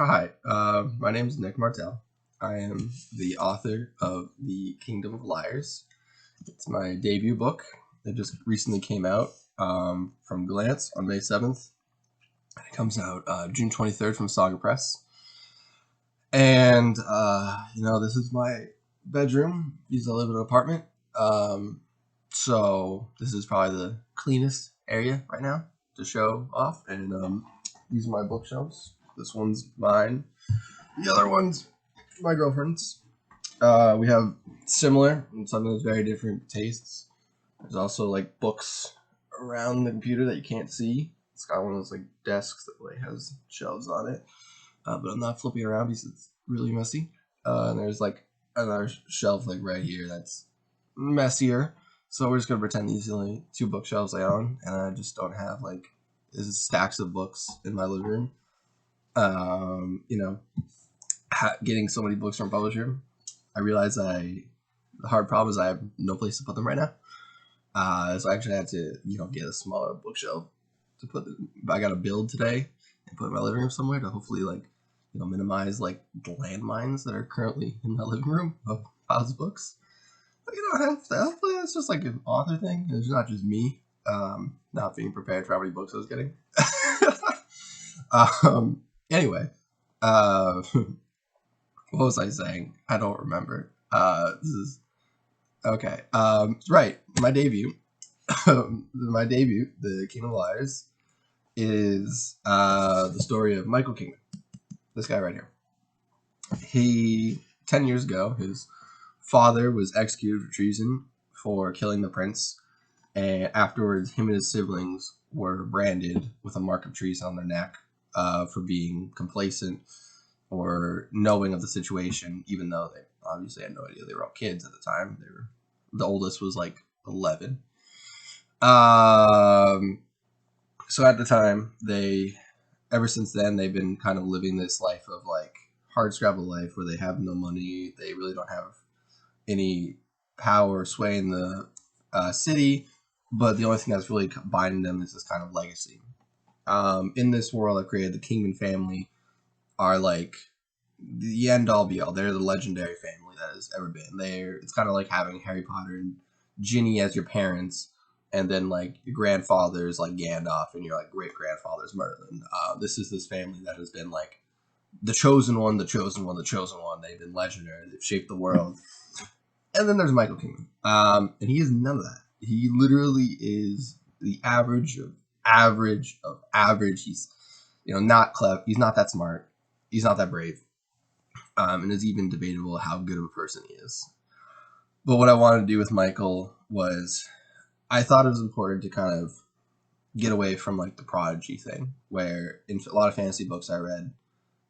Hi, my name is Nick Martell. I am the author of The Kingdom of Liars. It's my debut book. It just recently came out from Glance on May 7th. It comes out June 23rd from Saga Press. And, this is my bedroom because I live in an apartment. So this is probably the cleanest area right now to show off. And these are my bookshelves. This one's mine. The other one's my girlfriend's. We have similar and sometimes very different tastes. There's also like books around the computer that you can't see. It's got one of those like desks that like has shelves on it, but I'm not flipping around because it's really messy. And there's like another shelf like right here that's messier. So we're just gonna pretend these are the only two bookshelves I own, and I just don't have like stacks of books in my living room. Getting so many books from a publisher, I realize the hard problem is I have no place to put them right now. So I actually had to, get a smaller bookshelf to put them. I got to build today and put it in my living room somewhere to hopefully minimize like the landmines that are currently in my living room of piles of books. But hopefully that's just like an author thing. It's not just me not being prepared for how many books I was getting. Anyway, what was I saying? I don't remember. This is okay. Right. My debut, The Kingdom of Liars, is the story of Michael Kingdom. This guy right here. 10 years ago, his father was executed for treason for killing the prince, and afterwards, him and his siblings were branded with a mark of treason on their neck for being complacent or knowing of the situation, even though they obviously had no idea. They were all kids at the time. The oldest was like 11. So at the time, ever since then, they've been kind of living this life of like hard scrabble life where they have no money. They really don't have any power or sway in the city, but the only thing that's really binding them is this kind of legacy. In this world I've created, the Kingman family are like the end all be all. They're the legendary family that has ever been. It's kind of like having Harry Potter and Ginny as your parents, and then like your grandfather's like Gandalf and your like great grandfather's Merlin. This is this family that has been like the chosen one, the chosen one, the chosen one. They've been legendary. They've shaped the world. And then there's Michael Kingman, and he is none of that. He literally is the average of average of average. He's not clever. He's not that smart. He's not that brave. And it's even debatable how good of a person he is. But what I wanted to do with Michael was, I thought it was important to kind of get away from like the prodigy thing, where in a lot of fantasy books I read,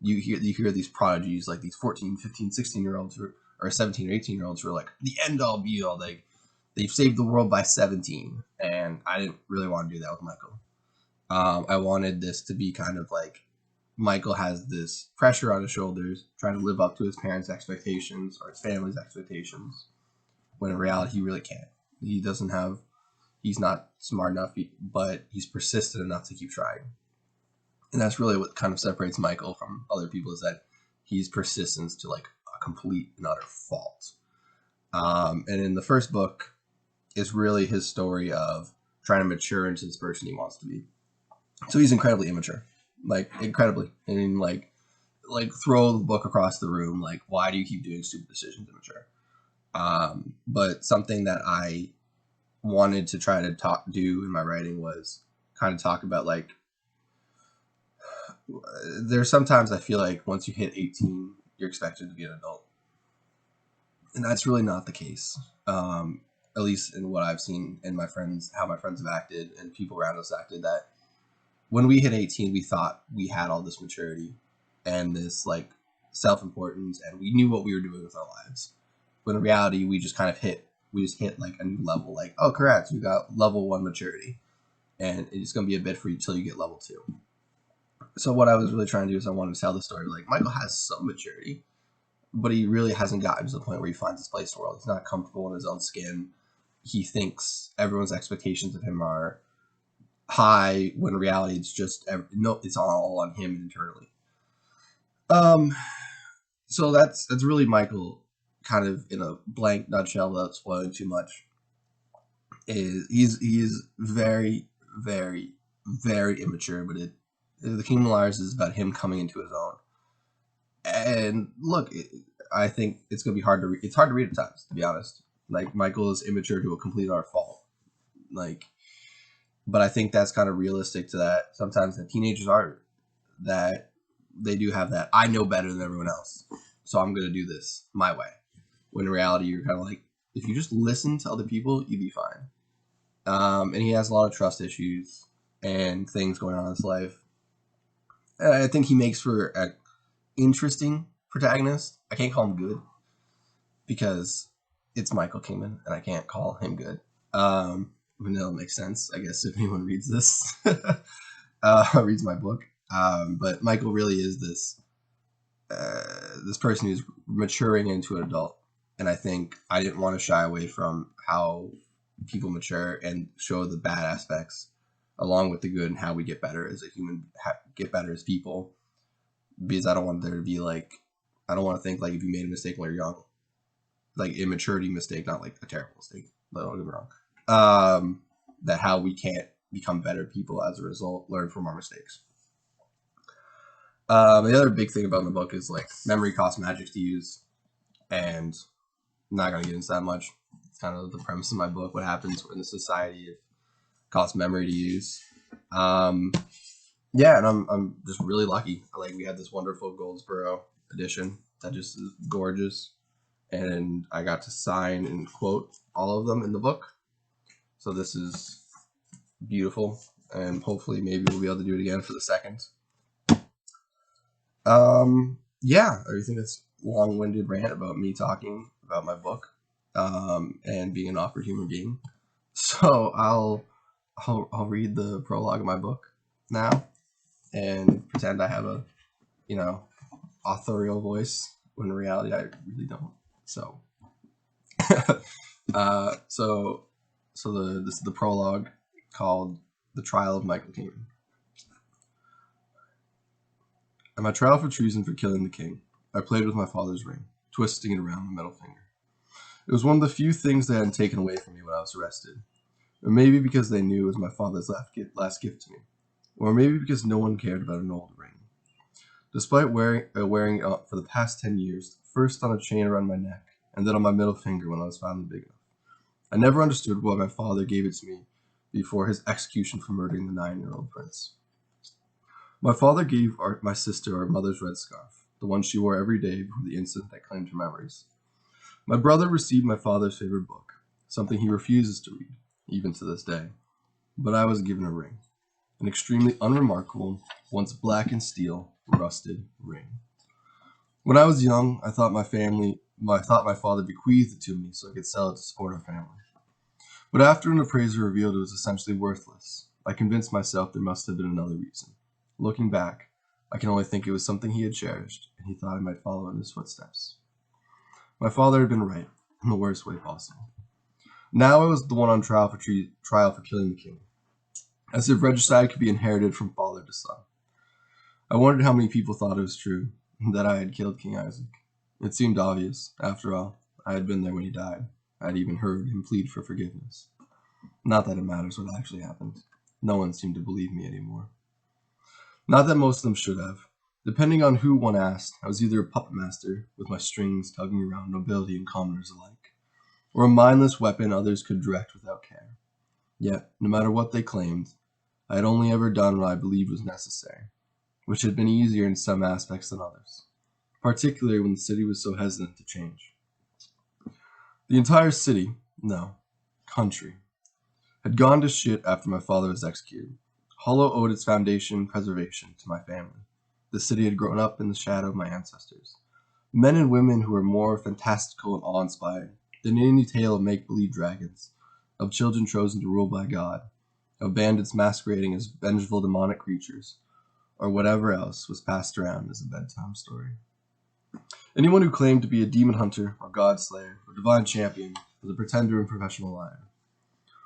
you hear these prodigies, like these 14, 15, 16-year-olds or 17 or 18-year-olds who are like the end all be all. They've saved the world by 17, and I didn't really want to do that with Michael. I wanted this to be kind of like Michael has this pressure on his shoulders, trying to live up to his parents' expectations or his family's expectations, when in reality he really can't. He's not smart enough, but he's persistent enough to keep trying. And that's really what kind of separates Michael from other people, is that he's persistent to like a complete and utter fault. And in the first book is really his story of trying to mature into this person he wants to be. So he's incredibly immature, like incredibly. I mean, like throw the book across the room. Like, why do you keep doing stupid decisions, immature? But something that I wanted to try to do in my writing was kind of talk about like, there's sometimes I feel like once you hit 18, you're expected to be an adult, and that's really not the case. At least in what I've seen in my friends, how my friends have acted and people around us acted, that when we hit 18, we thought we had all this maturity and this like self-importance, and we knew what we were doing with our lives. When in reality, we just hit like a new level. Like, oh, correct, we got level 1 maturity, and it's going to be a bit for you till you get level 2. So what I was really trying to do is I wanted to tell the story like Michael has some maturity, but he really hasn't gotten to the point where he finds his place in the world. He's not comfortable in his own skin. He thinks everyone's expectations of him are high, when in reality it's just it's all on him internally. Um, so that's really Michael, kind of in a blank nutshell without spoiling too much. Is he's very very very immature, but the Kingdom of Liars is about him coming into his own. And look, I think it's gonna be hard to read. It's hard to read at times, to be honest. Like Michael is immature to a complete and utter fault. Like, but I think that's kind of realistic to that. Sometimes that teenagers are that they do have that. I know better than everyone else, so I'm gonna do this my way. When in reality, you're kind of like, if you just listen to other people, you'd be fine. And he has a lot of trust issues and things going on in his life. And I think he makes for an interesting protagonist. I can't call him good because it's Michael Kingman, and I can't call him good. But that'll make sense, I guess, if anyone reads this, reads my book. But Michael really is this person who's maturing into an adult, and I think I didn't want to shy away from how people mature and show the bad aspects along with the good and how we get better as a human, get better as people. Because I don't want there to be like, I don't want to think like if you made a mistake when you're young, like immaturity mistake, not like a terrible mistake. Don't get me wrong. That how we can't become better people as a result, learn from our mistakes. The other big thing about the book is like memory costs magic to use, and I'm not gonna get into that much. It's kind of the premise of my book. What happens in the society it costs memory to use. Yeah, and I'm just really lucky. Like we had this wonderful Goldsboro edition that just is gorgeous, and I got to sign and quote all of them in the book. So this is beautiful, and hopefully maybe we'll be able to do it again for the second. Yeah, I think that's long-winded rant about me talking about my book, and being an awkward human being. So I'll read the prologue of my book now and pretend I have a, you know, authorial voice when in reality I really don't. So, this is the prologue called "The Trial of Michael Kingman." At my trial for treason for killing the king, I played with my father's ring, twisting it around my middle finger. It was one of the few things they hadn't taken away from me when I was arrested. Or maybe because they knew it was my father's last gift to me. Or maybe because no one cared about an old ring. Despite wearing it for the past 10 years, first on a chain around my neck, and then on my middle finger when I was finally big enough, I never understood why my father gave it to me before his execution for murdering the 9-year-old prince. My father gave my sister our mother's red scarf, the one she wore every day before the incident that claimed her memories. My brother received my father's favorite book, something he refuses to read, even to this day. But I was given a ring, an extremely unremarkable, once black and steel, rusted ring. When I was young, I thought my father bequeathed it to me so I could sell it to support our family. But after an appraiser revealed it was essentially worthless, I convinced myself there must have been another reason. Looking back, I can only think it was something he had cherished, and he thought I might follow in his footsteps. My father had been right, in the worst way possible. Now I was the one on trial for killing the king, as if regicide could be inherited from father to son. I wondered how many people thought it was true, that I had killed King Isaac. It seemed obvious. After all, I had been there when he died. I had even heard him plead for forgiveness. Not that it matters what actually happened. No one seemed to believe me anymore. Not that most of them should have. Depending on who one asked, I was either a puppet master, with my strings tugging around nobility and commoners alike, or a mindless weapon others could direct without care. Yet, no matter what they claimed, I had only ever done what I believed was necessary, which had been easier in some aspects than others, particularly when the city was so hesitant to change. The entire city, no, country, had gone to shit after my father was executed. Hollow owed its foundation and preservation to my family. The city had grown up in the shadow of my ancestors. Men and women who were more fantastical and awe-inspiring than any tale of make-believe dragons, of children chosen to rule by God, of bandits masquerading as vengeful demonic creatures, or whatever else was passed around as a bedtime story. Anyone who claimed to be a demon hunter, or god slayer, or divine champion was a pretender and professional liar.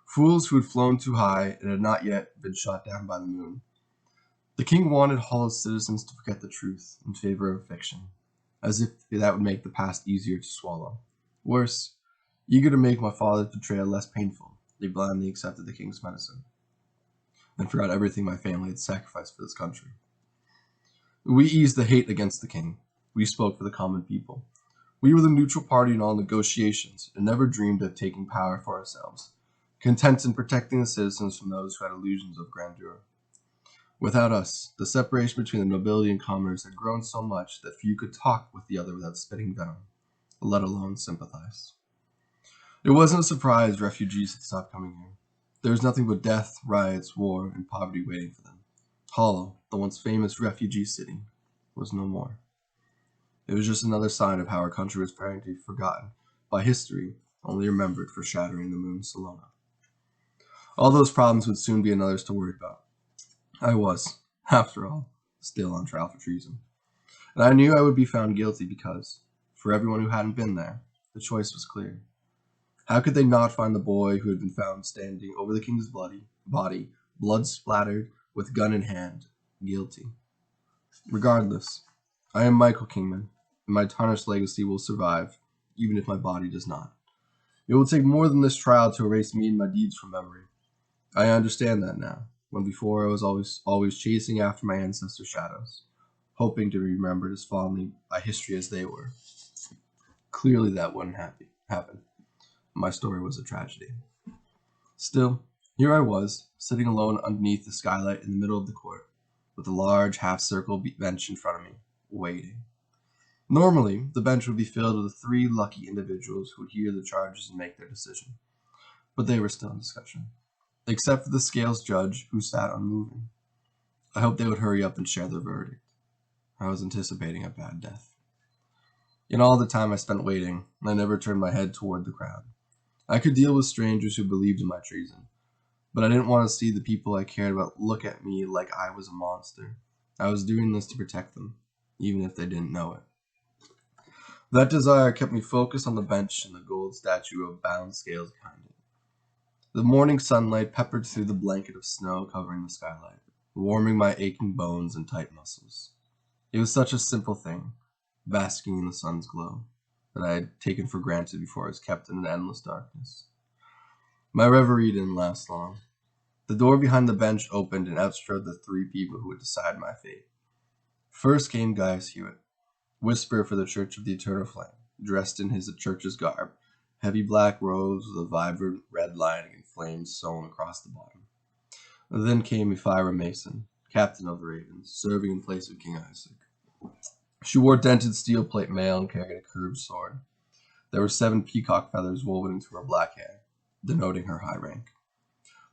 Fools who had flown too high and had not yet been shot down by the moon. The king wanted Hollow's citizens to forget the truth in favor of fiction, as if that would make the past easier to swallow. Worse, eager to make my father's betrayal less painful, they blindly accepted the king's medicine and forgot everything my family had sacrificed for this country. We eased the hate against the king. We spoke for the common people. We were the neutral party in all negotiations and never dreamed of taking power for ourselves, content in protecting the citizens from those who had illusions of grandeur. Without us, the separation between the nobility and commoners had grown so much that few could talk with the other without spitting venom, let alone sympathize. It wasn't a surprise refugees had stopped coming here. There was nothing but death, riots, war, and poverty waiting for them. Hollow, the once famous refugee city, was no more. It was just another sign of how our country was preparing to be forgotten by history, only remembered for shattering the moon Salona. All those problems would soon be another's to worry about. I was, after all, still on trial for treason. And I knew I would be found guilty because, for everyone who hadn't been there, the choice was clear. How could they not find the boy who had been found standing over the king's body, blood splattered, with gun in hand, guilty? Regardless, I am Michael Kingman, and my tarnished legacy will survive, even if my body does not. It will take more than this trial to erase me and my deeds from memory. I understand that now, when before I was always chasing after my ancestors' shadows, hoping to be remembered as fondly by history as they were. Clearly that wouldn't happen. My story was a tragedy. Still, here I was, sitting alone underneath the skylight in the middle of the court, with a large half-circle bench in front of me, waiting. Normally, the bench would be filled with 3 lucky individuals who would hear the charges and make their decision, but they were still in discussion, except for the scales judge, who sat unmoving. I hoped they would hurry up and share their verdict. I was anticipating a bad death. In all the time I spent waiting, I never turned my head toward the crowd. I could deal with strangers who believed in my treason, but I didn't want to see the people I cared about look at me like I was a monster. I was doing this to protect them, even if they didn't know it. That desire kept me focused on the bench and the gold statue of bound scales behind it. The morning sunlight peppered through the blanket of snow covering the skylight, warming my aching bones and tight muscles. It was such a simple thing, basking in the sun's glow, that I had taken for granted before I was kept in an endless darkness. My reverie didn't last long. The door behind the bench opened and out strode the 3 people who would decide my fate. First came Gaius Hewitt, whisperer for the Church of the Eternal Flame, dressed in his church's garb, heavy black robes with a vibrant red lining and flames sewn across the bottom. Then came Ephira Mason, captain of the Ravens, serving in place of King Isaac. She wore dented steel plate mail and carried a curved sword. There were 7 peacock feathers woven into her black hair, denoting her high rank.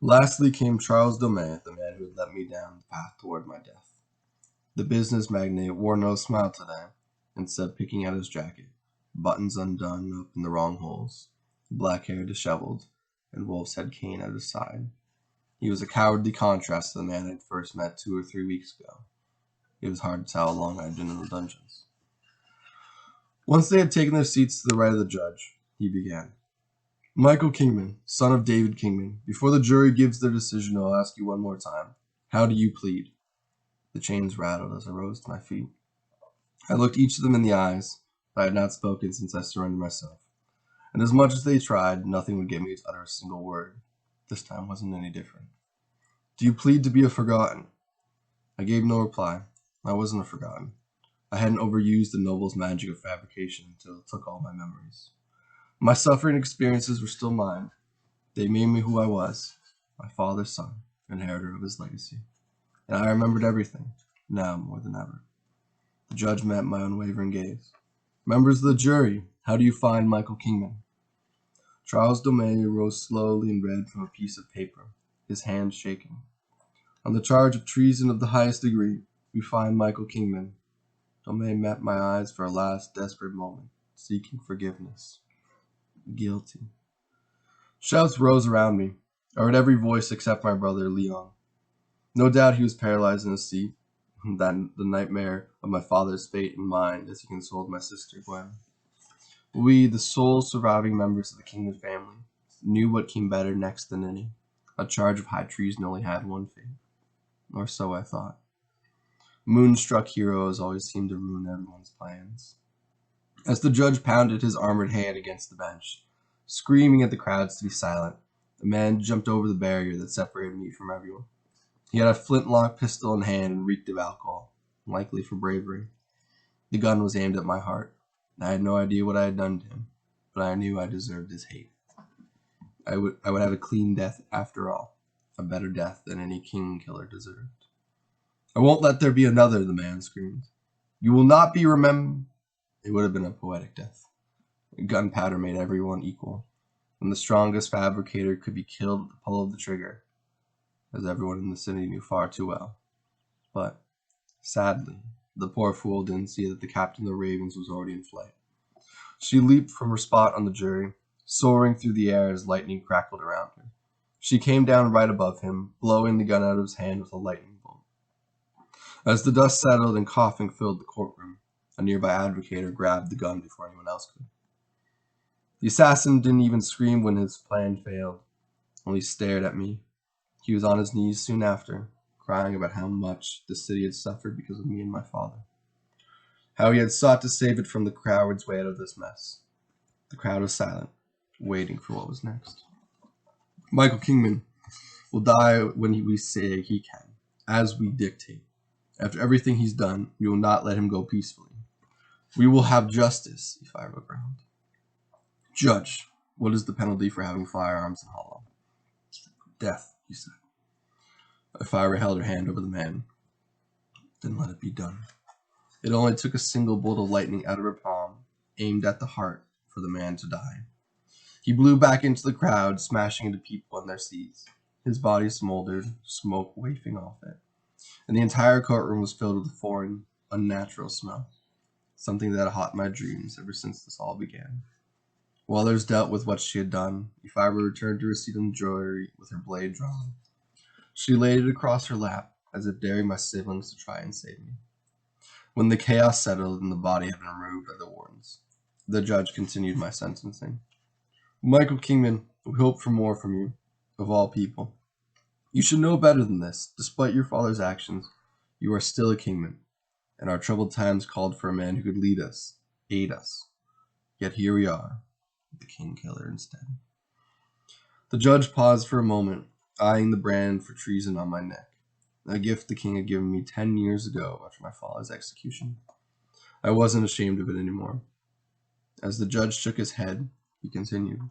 Lastly came Charles Domet, the man who had led me down the path toward my death. The business magnate wore no smile today, instead picking out his jacket, buttons undone up in the wrong holes, black hair disheveled, and wolf's head cane at his side. He was a cowardly contrast to the man I had first met 2 or 3 weeks ago. It was hard to tell how long I had been in the dungeons. Once they had taken their seats to the right of the judge, he began. Michael Kingman, son of David Kingman, before the jury gives their decision, I'll ask you one more time. How do you plead? The chains rattled as I rose to my feet. I looked each of them in the eyes, but I had not spoken since I surrendered myself. And as much as they tried, nothing would get me to utter a single word. This time wasn't any different. Do you plead to be a forgotten? I gave no reply. I wasn't a forgotten. I hadn't overused the noble's magic of fabrication until it took all my memories. My suffering experiences were still mine. They made me who I was, my father's son, inheritor of his legacy. And I remembered everything, now more than ever. The judge met my unwavering gaze. Members of the jury, how do you find Michael Kingman? Charles Domet rose slowly and read from a piece of paper, his hand shaking. On the charge of treason of the highest degree, we find Michael Kingman. Domet met my eyes for a last desperate moment, seeking forgiveness. Guilty. Shouts rose around me. I heard every voice except my brother, Leon. No doubt he was paralyzed in his seat, that the nightmare of my father's fate in mind as he consoled my sister Gwen. We, the sole surviving members of the Kingman family, knew what came better next than any. A charge of high treason only had one fate. Or so I thought. Moonstruck heroes always seem to ruin everyone's plans. As the judge pounded his armored hand against the bench, screaming at the crowds to be silent, a man jumped over the barrier that separated me from everyone. He had a flintlock pistol in hand and reeked of alcohol, likely for bravery. The gun was aimed at my heart. I had no idea what I had done to him, but I knew I deserved his hate. I would have a clean death after all, a better death than any king killer deserved. I won't let there be another, the man screamed. You will not be remembered. It would have been a poetic death. Gunpowder made everyone equal, and the strongest fabricator could be killed at the pull of the trigger, as everyone in the city knew far too well. But, sadly, the poor fool didn't see that the captain of the Ravens was already in flight. She leaped from her spot on the jury, soaring through the air as lightning crackled around her. She came down right above him, blowing the gun out of his hand with a lightning bolt. As the dust settled and coughing filled the courtroom, a nearby advocator grabbed the gun before anyone else could. The assassin didn't even scream when his plan failed, only stared at me. He was on his knees soon after, crying about how much the city had suffered because of me and my father. How he had sought to save it from the coward's way out of this mess. The crowd was silent, waiting for what was next. Michael Kingman will die when we say he can, as we dictate. After everything he's done, we will not let him go peacefully. We will have justice, Ephira groaned. Judge, what is the penalty for having firearms in Hollow? Death, he said. Ephira held her hand over the man. Then let it be done. It only took a single bolt of lightning out of her palm, aimed at the heart, for the man to die. He blew back into the crowd, smashing into people in their seats. His body smoldered, smoke wafting off it, and the entire courtroom was filled with a foreign, unnatural smell, something that had haunted my dreams ever since this all began. While others dealt with what she had done, Ephira returned to her seat in the jury with her blade drawn. She laid it across her lap, as if daring my siblings to try and save me. When the chaos settled and the body had been removed by the wardens, the judge continued my sentencing. Michael Kingman, we hope for more from you, of all people. You should know better than this. Despite your father's actions, you are still a Kingman, and our troubled times called for a man who could lead us, aid us. Yet here we are, the king killer instead. The judge paused for a moment, eyeing the brand for treason on my neck, a gift the king had given me 10 years ago after my father's execution. I wasn't ashamed of it anymore. As the judge shook his head, he continued,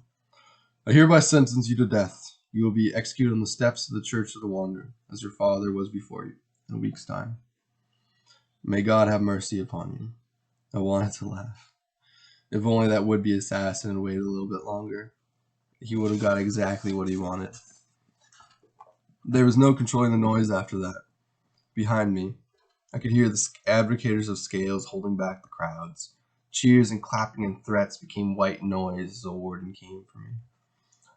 I hereby sentence you to death. You will be executed on the steps of the Church of the Wanderer, as your father was before you, in a week's time. May God have mercy upon you. I wanted to laugh. If only that would-be assassin had waited a little bit longer, he would have got exactly what he wanted. There was no controlling the noise after that. Behind me, I could hear the advocators of scales holding back the crowds. Cheers and clapping and threats became white noise as a warden came for me.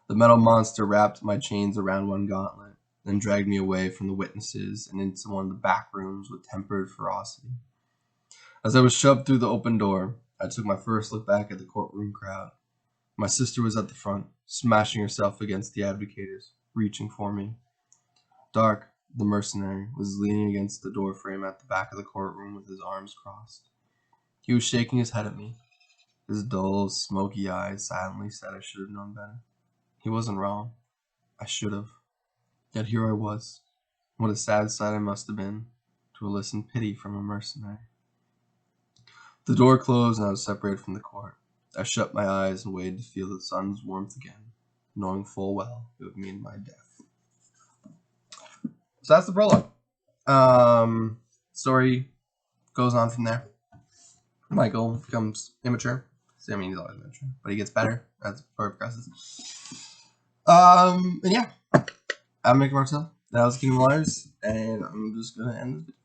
The metal monster wrapped my chains around one gauntlet, then dragged me away from the witnesses and into one of the back rooms with tempered ferocity. As I was shoved through the open door, I took my first look back at the courtroom crowd. My sister was at the front, smashing herself against the advocators, reaching for me. Dark, the mercenary, was leaning against the doorframe at the back of the courtroom with his arms crossed. He was shaking his head at me. His dull, smoky eyes silently said I should have known better. He wasn't wrong. I should have. Yet here I was. What a sad sight I must have been to elicit pity from a mercenary. The door closed and I was separated from the court. I shut my eyes and waited to feel the sun's warmth again, knowing full well it would mean my death. So that's the prologue. Story goes on from there. Michael becomes immature. I mean, he's always immature, but he gets better as the story progresses. And yeah, I'm Martell. That was Kingdom Liars, and I'm just gonna end this video.